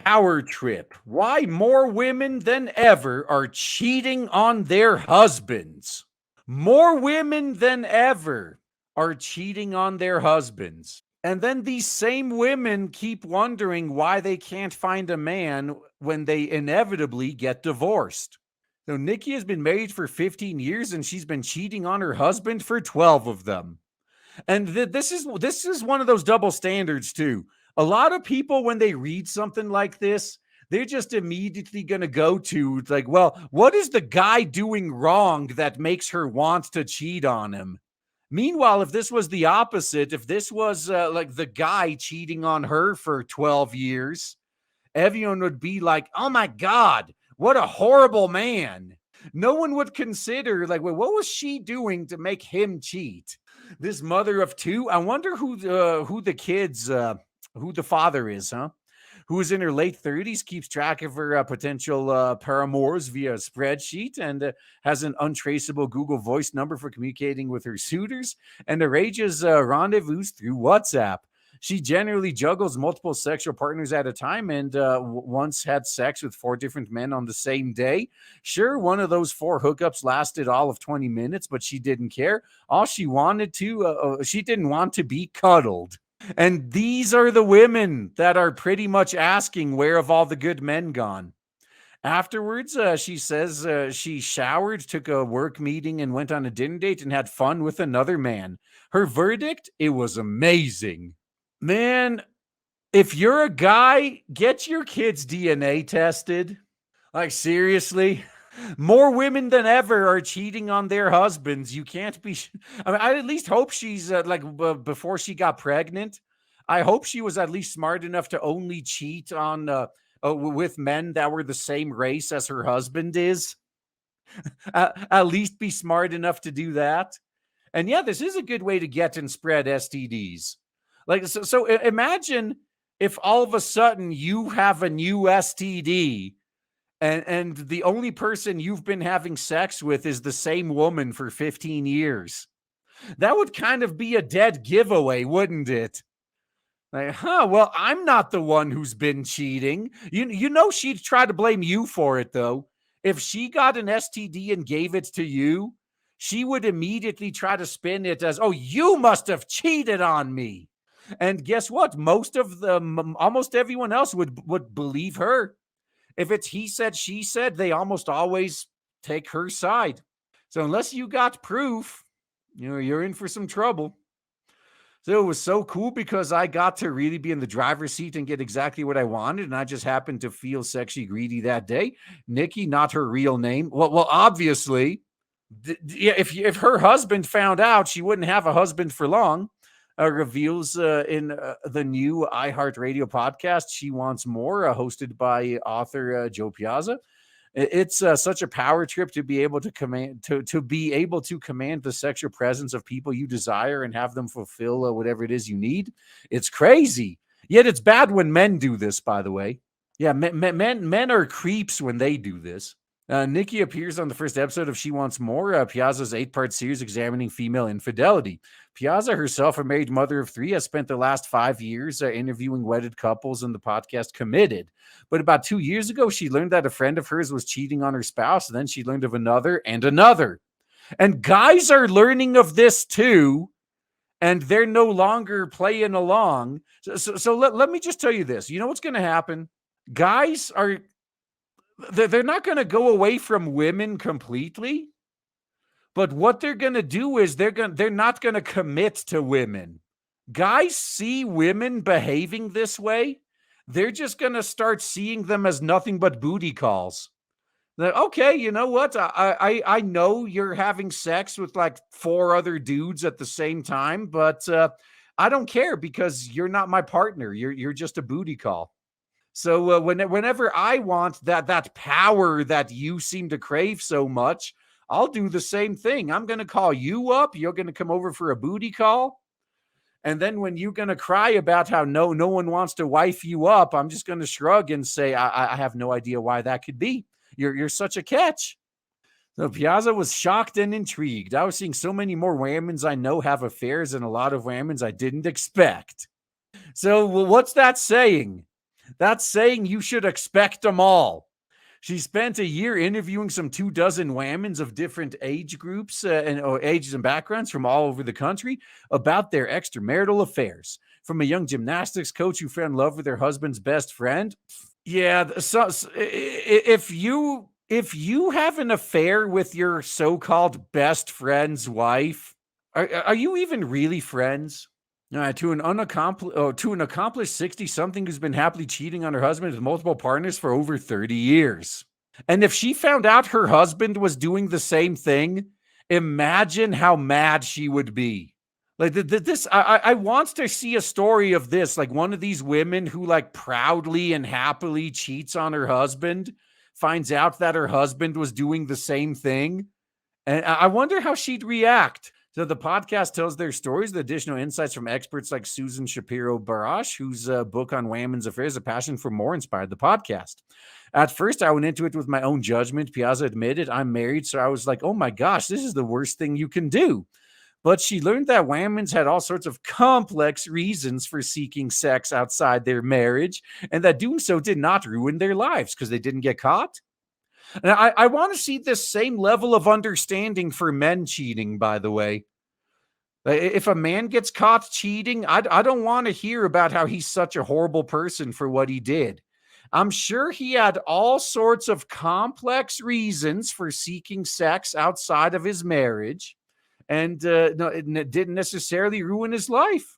power trip. Why more women than ever are cheating on their husbands. More women than ever are cheating on their husbands. And then these same women keep wondering why they can't find a man when they inevitably get divorced. So Nikki has been married for 15 years and she's been cheating on her husband for 12 of them. And this is one of those double standards too. A lot of people, when they read something like this, they're just immediately going to go to like, well, what is the guy doing wrong that makes her want to cheat on him? Meanwhile, if this was the opposite, if this was like the guy cheating on her for 12 years, everyone would be like, oh my God, what a horrible man. No one would consider, like, well, what was she doing to make him cheat? This mother of two. I wonder who the kids, who the father is, huh? Who is in her late 30s, keeps track of her potential paramours via a spreadsheet, and has an untraceable Google Voice number for communicating with her suitors, and arranges rendezvous through WhatsApp. She generally juggles multiple sexual partners at a time, and once had sex with 4 different men on the same day. Sure, one of those 4 hookups lasted all of 20 minutes, but she didn't care. All she wanted to, she didn't want to be cuddled. And these are the women that are pretty much asking, where have all the good men gone? Afterwards, she says she showered, took a work meeting, and went on a dinner date and had fun with another man. Her verdict: it was amazing. Man, if you're a guy, get your kid's DNA tested. Like, seriously? More women than ever are cheating on their husbands. You can't be. I mean, I at least hope she's before she got pregnant. I hope she was at least smart enough to only cheat on with men that were the same race as her husband is. At least be smart enough to do that. And yeah, this is a good way to get and spread STDs. Like, so imagine if all of a sudden you have a new STD and the only person you've been having sex with is the same woman for 15 years. That would kind of be a dead giveaway, wouldn't it? Like, well, I'm not the one who's been cheating. You know she'd try to blame you for it, though. If she got an STD and gave it to you, she would immediately try to spin it as, oh, you must have cheated on me. And guess what? Almost everyone else would believe her. If it's he said, she said, they almost always take her side. So unless you got proof, you're in for some trouble. So it was so cool because I got to really be in the driver's seat and get exactly what I wanted. And I just happened to feel sexually greedy that day. Nikki, not her real name. Well, obviously, if her husband found out, she wouldn't have a husband for long. Reveals in the new iHeartRadio podcast, She Wants More, hosted by author Joe Piazza. It's such a power trip to be able to command the sexual presence of people you desire and have them fulfill whatever it is you need. It's crazy. Yet it's bad when men do this, by the way. Yeah, men are creeps when they do this. Nikki appears on the first episode of She Wants More, Piazza's 8-part series examining female infidelity. Piazza, herself a married mother of 3, has spent the last 5 years interviewing wedded couples in the podcast Committed. But about 2 years ago, she learned that a friend of hers was cheating on her spouse. And then she learned of another and another. And guys are learning of this too. And they're no longer playing along. So let me just tell you this. You know what's going to happen? Guys are... They're not going to go away from women completely, but what they're going to do is they're not going to commit to women. Guys see women behaving this way, they're just going to start seeing them as nothing but booty calls. Like, okay, you know what? I know you're having sex with like 4 other dudes at the same time, but I don't care because you're not my partner. You're just a booty call. So whenever I want that power that you seem to crave so much, I'll do the same thing. I'm going to call you up. You're going to come over for a booty call. And then when you're going to cry about how no one wants to wife you up, I'm just going to shrug and say, I have no idea why that could be. You're such a catch. So Piazza was shocked and intrigued. I was seeing so many more whammons I know have affairs and a lot of whammons I didn't expect. So what's that saying? That's saying you should expect them all. She spent a year interviewing some 24 women of different age groups and ages and backgrounds from all over the country about their extramarital affairs. From a young gymnastics coach who fell in love with her husband's best friend. Yeah, if you have an affair with your so-called best friend's wife, are you even really friends? To an accomplished 60-something who's been happily cheating on her husband with multiple partners for over 30 years. And if she found out her husband was doing the same thing, imagine how mad she would be. Like this, I want to see a story of this, like one of these women who like proudly and happily cheats on her husband, finds out that her husband was doing the same thing, and I wonder how she'd react. So the podcast tells their stories with additional insights from experts like Susan Shapiro Barash, whose book on women's affairs, A Passion for More, inspired the podcast. At first, I went into it with my own judgment. Piazza admitted I'm married, so I was like, oh my gosh, this is the worst thing you can do. But she learned that women's had all sorts of complex reasons for seeking sex outside their marriage, and that doing so did not ruin their lives because they didn't get caught. And I want to see this same level of understanding for men cheating, by the way. If a man gets caught cheating, I don't want to hear about how he's such a horrible person for what he did. I'm sure he had all sorts of complex reasons for seeking sex outside of his marriage, and no, it didn't necessarily ruin his life.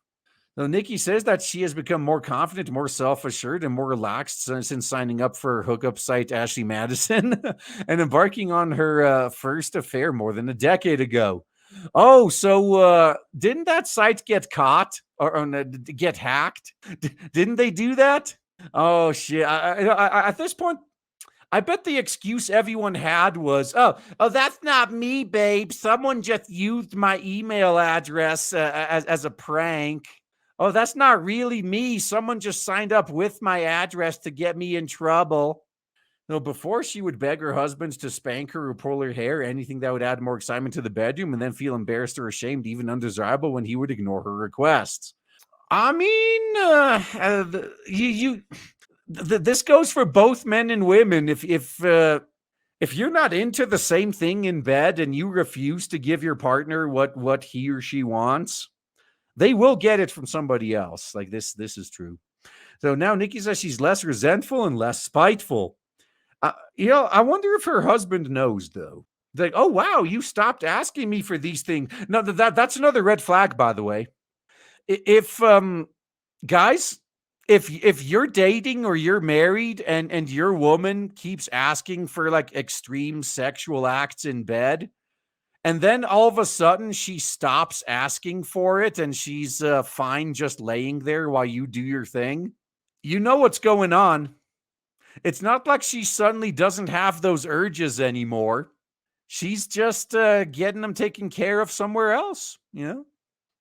Now, Nikki says that she has become more confident, more self-assured, and more relaxed since signing up for hookup site Ashley Madison and embarking on her first affair more than a decade ago. Oh, so didn't that site get caught or get hacked? Didn't they do that? Oh shit! At this point, I bet the excuse everyone had was, oh, that's not me, babe. Someone just used my email address as a prank. Oh, that's not really me. Someone just signed up with my address to get me in trouble. No, before she would beg her husbands to spank her or pull her hair, anything that would add more excitement to the bedroom, and then feel embarrassed or ashamed, even undesirable, when he would ignore her requests. I mean, this goes for both men and women. If you're not into the same thing in bed and you refuse to give your partner what he or she wants, they will get it from somebody else. Like this is true. So now Nikki says she's less resentful and less spiteful. I wonder if her husband knows though. Like, oh wow, you stopped asking me for these things. No, that's another red flag, by the way. If guys, if you're dating or you're married and your woman keeps asking for like extreme sexual acts in bed, and then all of a sudden she stops asking for it and she's fine just laying there while you do your thing, you know what's going on. It's not like she suddenly doesn't have those urges anymore. She's just getting them taken care of somewhere else, you know?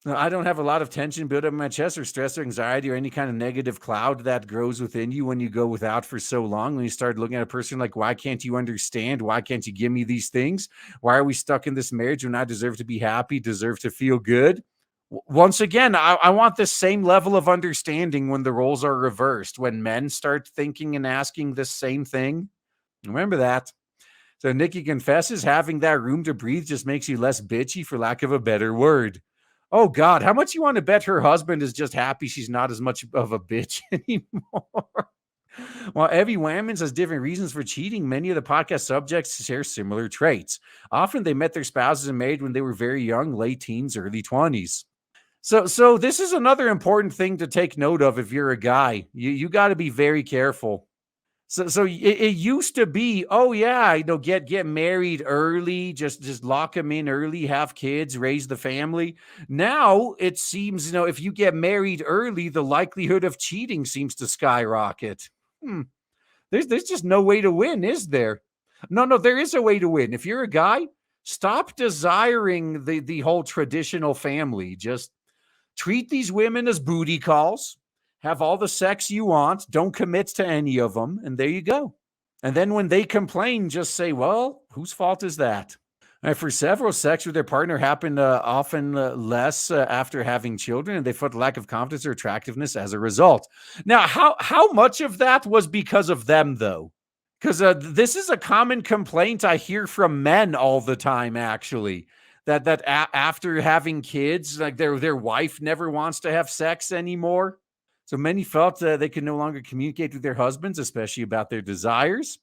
I don't have a lot of tension built up in my chest or stress or anxiety or any kind of negative cloud that grows within you when you go without for so long. When you start looking at a person like, why can't you understand? Why can't you give me these things? Why are we stuck in this marriage when I deserve to be happy, deserve to feel good? Once again, I want this same level of understanding when the roles are reversed, when men start thinking and asking this same thing. Remember that. So Nikki confesses having that room to breathe just makes you less bitchy, for lack of a better word. Oh God, how much you want to bet her husband is just happy she's not as much of a bitch anymore? While every woman has different reasons for cheating, many of the podcast subjects share similar traits. Often they met their spouses and married when they were very young, late teens, early 20s. So this is another important thing to take note of if you're a guy. You got to be very careful. So it used to be, oh yeah, get married early, just lock them in early, have kids, raise the family. Now it seems, if you get married early, the likelihood of cheating seems to skyrocket. There's just no way to win, is there? No, there is a way to win. If you're a guy, stop desiring the whole traditional family. Just treat these women as booty calls. Have all the sex you want. Don't commit to any of them. And there you go. And then when they complain, just say, well, whose fault is that? For several, sex with their partner happened often less after having children, and they felt lack of confidence or attractiveness as a result. Now, how much of that was because of them, though? Because this is a common complaint I hear from men all the time. Actually, after having kids, like their wife never wants to have sex anymore. So many felt they could no longer communicate with their husbands, especially about their desires.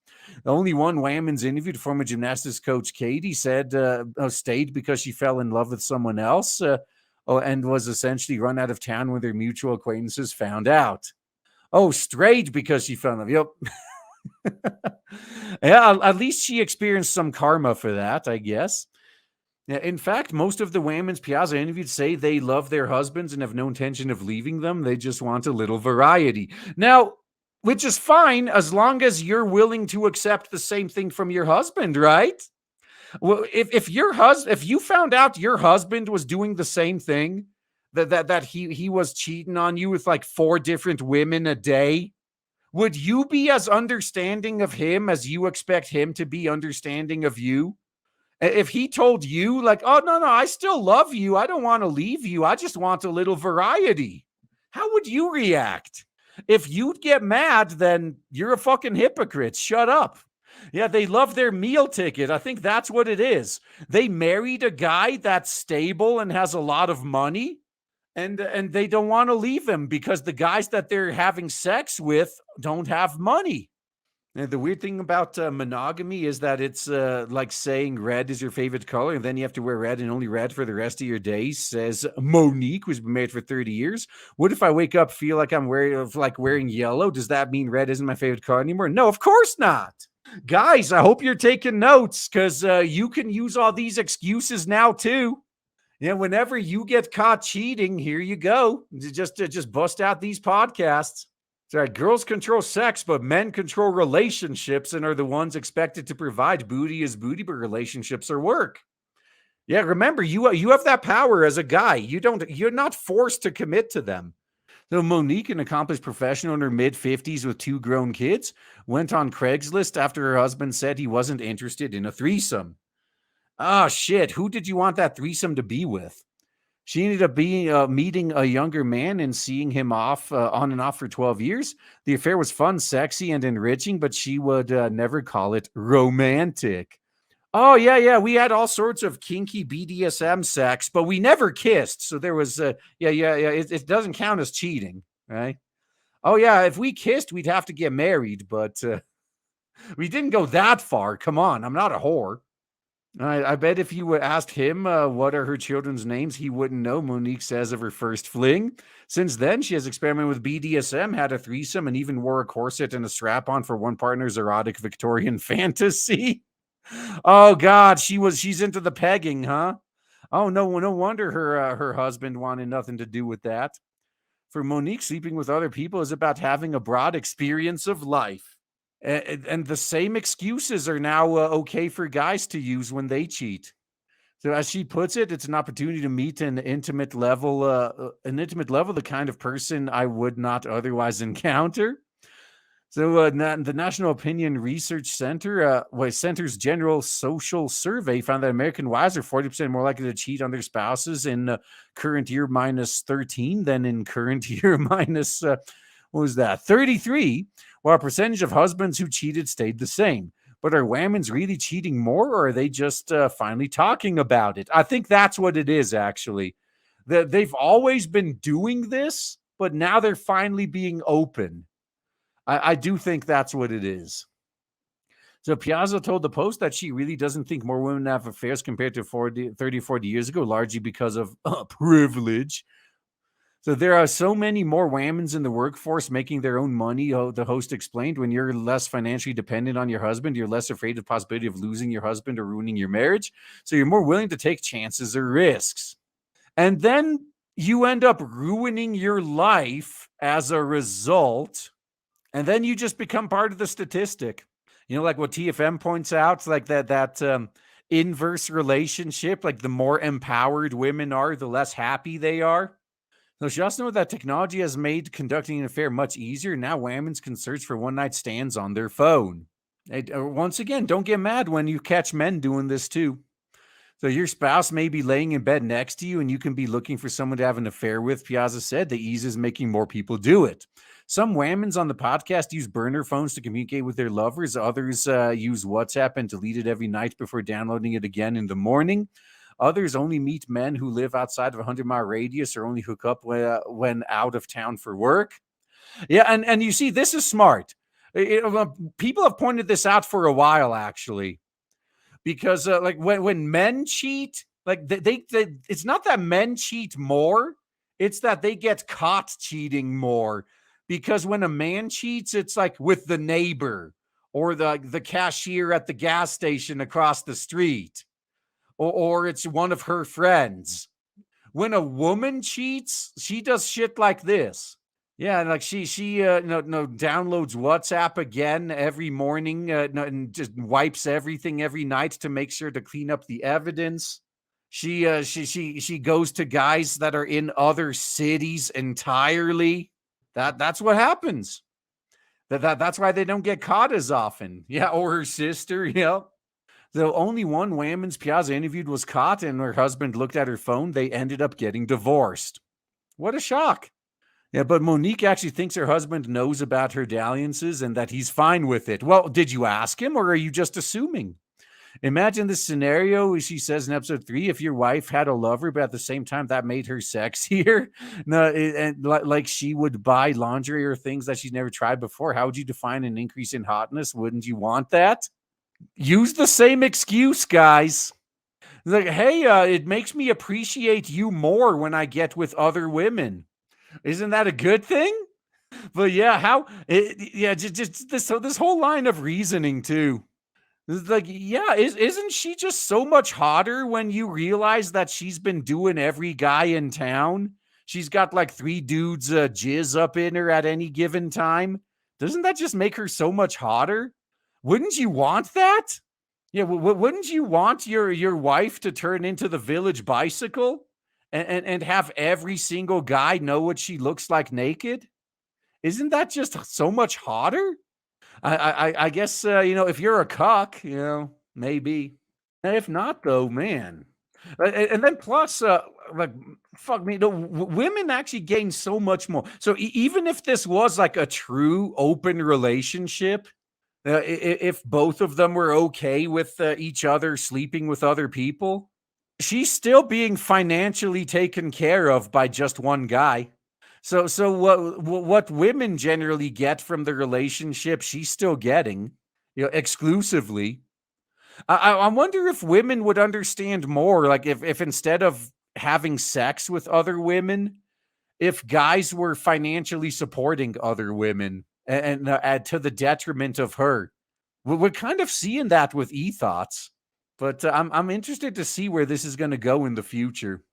Only one woman's interviewed, former gymnastics coach Katie, said stayed because she fell in love with someone else and was essentially run out of town when their mutual acquaintances found out. Oh, strayed because she fell in love. Yep. Yeah, at least she experienced some karma for that, I guess. Yeah, in fact, most of the women's Piazza interviewed say they love their husbands and have no intention of leaving them. They just want a little variety. Now, which is fine as long as you're willing to accept the same thing from your husband, right? Well, if you found out your husband was doing the same thing, that he was cheating on you with like 4 different women a day, would you be as understanding of him as you expect him to be understanding of you? If he told you, like, oh, no, no, I still love you. I don't want to leave you. I just want a little variety. How would you react? If you'd get mad, then you're a fucking hypocrite. Shut up. Yeah, they love their meal ticket. I think that's what it is. They married a guy that's stable and has a lot of money, and they don't want to leave him because the guys that they're having sex with don't have money. And the weird thing about monogamy is that it's like saying red is your favorite color, and then you have to wear red and only red for the rest of your days, says Monique, who's been married for 30 years. What if I wake up, feel like I'm wearing yellow? Does that mean red isn't my favorite color anymore? No, of course not. Guys, I hope you're taking notes because you can use all these excuses now too. Yeah, whenever you get caught cheating, here you go. Just bust out these podcasts. That's right. Girls control sex, but men control relationships and are the ones expected to provide. Booty is booty, but relationships are work. Yeah, remember, you have that power as a guy. You're not forced to commit to them. So Monique, an accomplished professional in her mid-50s with 2 grown kids, went on Craigslist after her husband said he wasn't interested in a threesome. Oh shit, who did you want that threesome to be with? She ended up meeting a younger man and seeing him off on and off for 12 years. The affair was fun, sexy, and enriching, but she would never call it romantic. Oh, yeah, yeah. We had all sorts of kinky BDSM sex, but we never kissed. So there was, yeah, yeah, yeah. It doesn't count as cheating, right? Oh, yeah. If we kissed, we'd have to get married, but we didn't go that far. Come on. I'm not a whore. I bet if you asked him what are her children's names, he wouldn't know. Monique says of her first fling. Since then, she has experimented with BDSM, had a threesome, and even wore a corset and a strap on for one partner's erotic Victorian fantasy. Oh God, she's into the pegging, huh? Oh no wonder her husband wanted nothing to do with that. For Monique, sleeping with other people is about having a broad experience of life. And the same excuses are now okay for guys to use when they cheat. So as she puts it, it's an opportunity to meet an intimate level, the kind of person I would not otherwise encounter. So the National Opinion Research Center, Center's General Social Survey found that American wives are 40% more likely to cheat on their spouses in current year minus 13 than in current year minus, what was that, 33, while a percentage of husbands who cheated stayed the same. But are women's really cheating more, or are they just finally talking about it? I think that's what it is, actually. They've always been doing this, but now they're finally being open. I do think that's what it is. So Piazza told the Post that she really doesn't think more women have affairs compared to 30, 40 years ago, largely because of privilege. So there are so many more women in the workforce making their own money, the host explained. When you're less financially dependent on your husband, you're less afraid of the possibility of losing your husband or ruining your marriage. So you're more willing to take chances or risks. And then you end up ruining your life as a result. And then you just become part of the statistic. You know, like what TFM points out, like that inverse relationship, like the more empowered women are, the less happy they are. So she also knows that technology has made conducting an affair much easier. Now women can search for one-night stands on their phone. Once again, don't get mad when you catch men doing this too. So your spouse may be laying in bed next to you and you can be looking for someone to have an affair with. Piazza said the ease is making more people do it. Some whammons on the podcast use burner phones to communicate with their lovers. Others use WhatsApp and delete it every night before downloading it again in the morning. Others only meet men who live outside of a 100-mile radius or only hook up when out of town for work. Yeah, and you see, this is smart. People have pointed this out for a while, actually, because like when men cheat, like they it's not that men cheat more, it's that they get caught cheating more. Because when a man cheats, it's like with the neighbor or the cashier at the gas station across the street, or it's one of her friends. When a woman cheats, she does shit like this. Yeah, like she no downloads WhatsApp again every morning, and just wipes everything every night to make sure to clean up the evidence. She goes to guys that are in other cities entirely. That's what happens. That's why they don't get caught as often. Yeah, or her sister. Yeah. Though only one women's Piazza interviewed was caught, and her husband looked at her phone. They ended up getting divorced. What a shock. Yeah, but Monique actually thinks her husband knows about her dalliances and that he's fine with it. Well, did you ask him or are you just assuming? Imagine this scenario, she says in episode 3, if your wife had a lover, but at the same time that made her sexier, no, and like she would buy lingerie or things that she's never tried before. How would you define an increase in hotness? Wouldn't you want that? Use the same excuse, guys. Like, hey, it makes me appreciate you more when I get with other women. Isn't that a good thing? But yeah, just this whole line of reasoning too. It's like, yeah, isn't she just so much hotter when you realize that she's been doing every guy in town? She's got like 3 dudes jizz up in her at any given time. Doesn't that just make her so much hotter? Wouldn't you want that? Yeah, wouldn't you want your wife to turn into the village bicycle and have every single guy know what she looks like naked? Isn't that just so much hotter? I guess if you're a cuck, maybe. If not, though, man. And then plus, like, fuck me, women actually gain so much more. So even if this was like a true open relationship, if both of them were okay with each other sleeping with other people, she's still being financially taken care of by just one guy. So what women generally get from the relationship, she's still getting, exclusively. I wonder if women would understand more, like if instead of having sex with other women, if guys were financially supporting other women and to the detriment of her. We're kind of seeing that with e-thoughts, but I'm interested to see where this is going to go in the future.